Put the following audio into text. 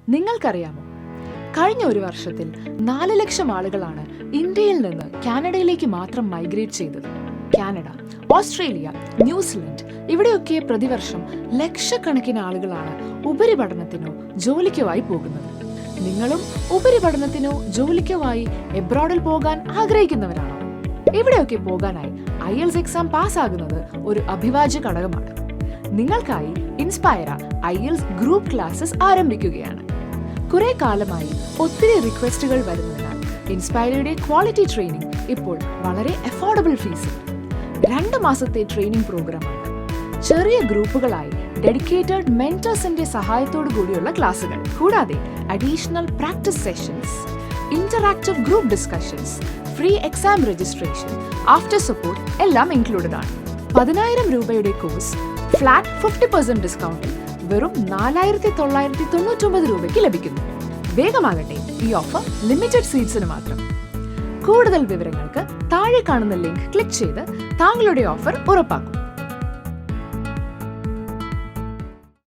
നിങ്ങൾക്കറിയാമോ, കഴിഞ്ഞ ഒരു വർഷത്തിൽ 4 ലക്ഷം ആളുകളാണ് ഇന്ത്യയിൽ നിന്ന് കാനഡയിലേക്ക് മാത്രം മൈഗ്രേറ്റ് ചെയ്തത്. കാനഡ, ഓസ്ട്രേലിയ, ന്യൂസിലൻഡ് ഇവിടെയൊക്കെ പ്രതിവർഷം ലക്ഷക്കണക്കിന് ആളുകളാണ് ഉപരിപഠനത്തിനോ ജോലിക്കോ ആയി പോകുന്നത്. നിങ്ങളും ഉപരിപഠനത്തിനോ ജോലിക്കോ ആയി എബ്രോഡിൽ പോകാൻ ആഗ്രഹിക്കുന്നവരാണോ? ഇവിടെയൊക്കെ പോകാനായി IELTS എക്സാം പാസ്സാകുന്നത് ഒരു അഭിവാജ്യ ഘടകമാണ്. നിങ്ങൾക്കായി ഇൻസ്പയറ IELTS ഗ്രൂപ്പ് ക്ലാസ്സസ് ആരംഭിക്കുകയാണ്. കുറെ കാലമായി ഒത്തിരി റിക്വസ്റ്റുകൾ വരുന്നതിനാൽ ഇൻസ്പയറയുടെ ക്വാളിറ്റി ട്രെയിനിങ് ഇപ്പോൾ വളരെ അഫോർഡബിൾ ഫീസിൽ 2 മാസത്തെ ട്രെയിനിങ് പ്രോഗ്രാമാണ്. ചെറിയ ഗ്രൂപ്പുകളായി ഡെഡിക്കേറ്റഡ് മെന്റേഴ്സിന്റെ സഹായത്തോടു കൂടിയുള്ള ക്ലാസുകൾ, കൂടാതെ additional practice sessions, interactive group discussions, free exam registration, after support എല്ലാം ഇൻക്ലൂഡഡ് ആണ്. 10,000 രൂപയുടെ കോഴ്സ് ഫ്ലാറ്റ് 50% ഡിസ്കൗണ്ടിൽ വെറും 4,999 രൂപയ്ക്ക് ലഭിക്കുന്നു. വേഗമാകട്ടെ, ഈ ഓഫർ ലിമിറ്റഡ് സീറ്റ്സിന് മാത്രം. കൂടുതൽ വിവരങ്ങൾക്ക് താഴെ കാണുന്ന ലിങ്ക് ക്ലിക്ക് ചെയ്ത് താങ്കളുടെ ഓഫർ ഉറപ്പാക്കും.